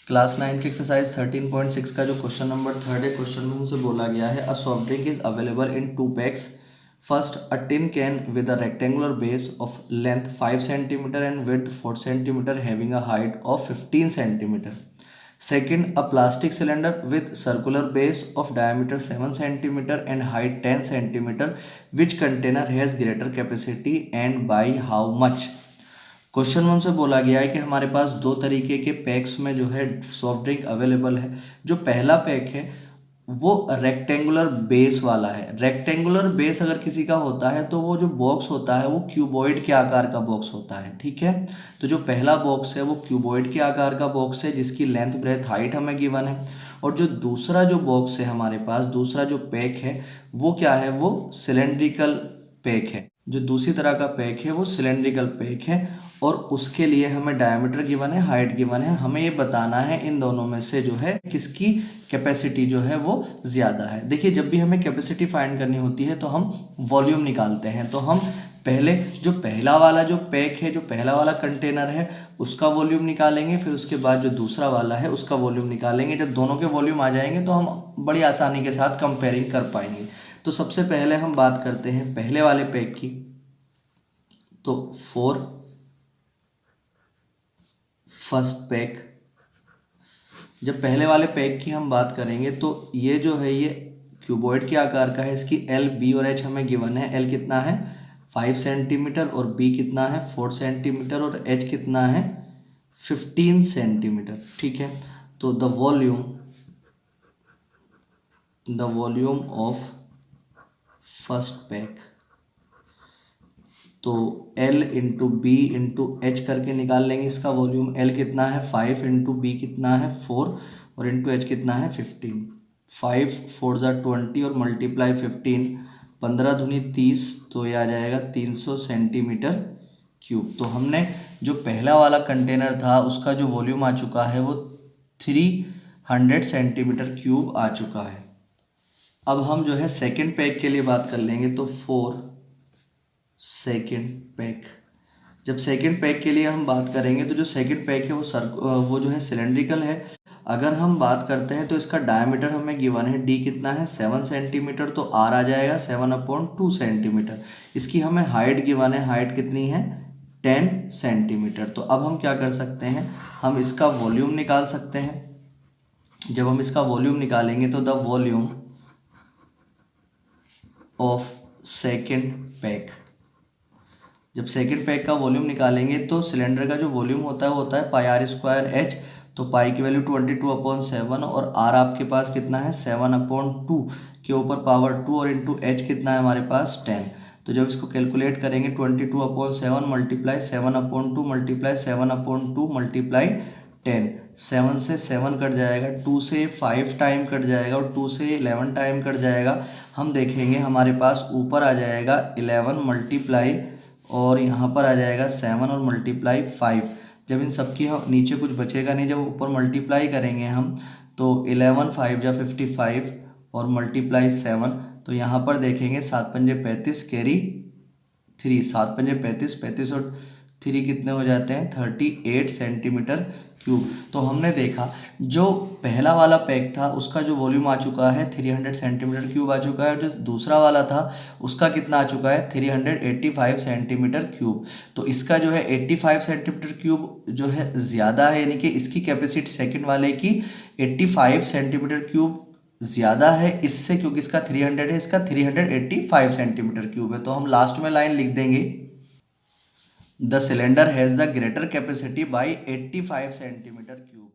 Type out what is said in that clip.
Class 9 की exercise 13.6 का जो क्वेश्चन नंबर 3 है, क्वेश्चन में हमसे बोला गया है a soft drink is available in 2 PACS. First, a tin can with a rectangular base of length 5 cm and width 4 cm having a height of 15 cm. Second, a plastic cylinder with circular base of diameter 7 cm and height 10 cm. Which container has greater capacity and by how much? Question में हमसे बोला गया है कि हमारे पास दो तरीके के पैक्स में जो है सॉफ्ट ड्रिंक अवेलेबल है. जो पहला पैक है वो रेक्टेंगुलर बेस वाला है. रेक्टेंगुलर बेस अगर किसी का होता है तो वो जो बॉक्स होता है वो क्यूबॉइड के आकार का बॉक्स होता है. ठीक है, तो जो पहला बॉक्स है वो क्यूबॉइड के आकार का बॉक्स है जिसकी लेंथ ब्रेथ हाइट हमें गिवन है. और जो दूसरा जो बॉक्स है हमारे पास, दूसरा जो पैक है वो क्या है, वो सिलेंड्रिकल पैक है. जो दूसरी तरह का पैक है वो सिलेंड्रिकल पैक है और उसके लिए हमें डायमीटर गिवन है, हाइट गिवन है. हमें ये बताना है इन दोनों में से जो है किसकी कैपेसिटी जो है वो ज़्यादा है. देखिए, जब भी हमें कैपेसिटी फाइंड करनी होती है तो हम वॉल्यूम निकालते हैं. तो हम पहले जो पहला वाला जो पैक है, जो पहला वाला कंटेनर है उसका वॉल्यूम निकालेंगे, फिर उसके बाद जो दूसरा वाला है उसका वॉल्यूम निकालेंगे. जब दोनों के वॉल्यूम आ जाएंगे तो हम बड़ी आसानी के साथ कंपेयरिंग कर पाएंगे. तो सबसे पहले हम बात करते हैं पहले वाले पैक की. तो 4 फर्स्ट पैक. जब पहले वाले पैक की हम बात करेंगे तो ये जो है ये क्यूबॉइड के आकार का है. इसकी एल, बी और एच हमें गिवन है. एल कितना है 5 सेंटीमीटर और बी कितना है 4 सेंटीमीटर और एच कितना है 15 सेंटीमीटर. ठीक है, तो the volume of first pack, तो L into B into H करके निकाल लेंगे इसका वॉल्यूम. L कितना है 5 इंटू बी कितना है 4 और इंटू एच कितना है 15. 5 4 ज़ा 20 और मल्टीप्लाई 15, 15 दूनी 30, तो ये आ जाएगा 300 सेंटीमीटर क्यूब. तो हमने जो पहला वाला कंटेनर था उसका जो वॉल्यूम आ चुका है वो 300 सेंटीमीटर क्यूब आ चुका है. अब हम जो है सेकेंड पैक के लिए बात कर लेंगे. तो 4 सेकेंड पैक. जब सेकेंड पैक के लिए हम बात करेंगे तो जो सेकेंड पैक है वो जो है सिलेंड्रिकल है. अगर हम बात करते हैं तो इसका डायमीटर हमें गिवन है, डी कितना है 7 सेंटीमीटर, तो आर आ जाएगा 7/2 सेंटीमीटर. इसकी हमें हाइट गिवन है, हाइट कितनी है 10 सेंटीमीटर. तो अब हम क्या कर सकते हैं, हम इसका वॉल्यूम निकाल सकते हैं. जब हम इसका वॉल्यूम निकालेंगे तो the volume of second pack. जब सेकेंड पैक का वॉल्यूम निकालेंगे तो सिलेंडर का जो वॉल्यूम होता है वो होता है पाई आर स्क्वायर एच. तो पाई की वैल्यू 22/7 और आर आपके पास कितना है 7/2 के ऊपर पावर 2 और इंटू एच कितना है हमारे पास 10. तो जब इसको कैलकुलेट करेंगे 22/7 मल्टीप्लाई 7/2 मल्टीप्लाई 7/2 मल्टीप्लाई 10. 7 से 7 कट जाएगा, 2 से 5 टाइम कट जाएगा और 2 से 11 टाइम कट जाएगा. हम देखेंगे हमारे पास ऊपर आ जाएगा 11 मल्टीप्लाई और यहाँ पर आ जाएगा 7 और मल्टीप्लाई 5. जब इन सब की नीचे कुछ बचेगा नहीं, जब ऊपर मल्टीप्लाई करेंगे हम तो 11 5 जा 55 और मल्टीप्लाई 7, तो यहाँ पर देखेंगे 7 पंजे 35 कैरी 3, 7 पंजे 35, 35 और 3 कितने हो जाते हैं 38 सेंटीमीटर क्यूब. तो हमने देखा जो पहला वाला पैक था उसका जो वॉल्यूम आ चुका है 300 सेंटीमीटर क्यूब आ चुका है. जो दूसरा वाला था उसका कितना आ चुका है 385 सेंटीमीटर क्यूब. तो इसका जो है 85 सेंटीमीटर क्यूब जो है ज़्यादा है, यानी कि इसकी कैपेसिटी सेकंड वाले की 85 सेंटीमीटर क्यूब ज़्यादा है इससे, क्योंकि इसका 300 है, इसका 385 सेंटीमीटर क्यूब है. तो हम लास्ट में लाइन लिख देंगे the cylinder has the greater capacity by 85 centimetre cube.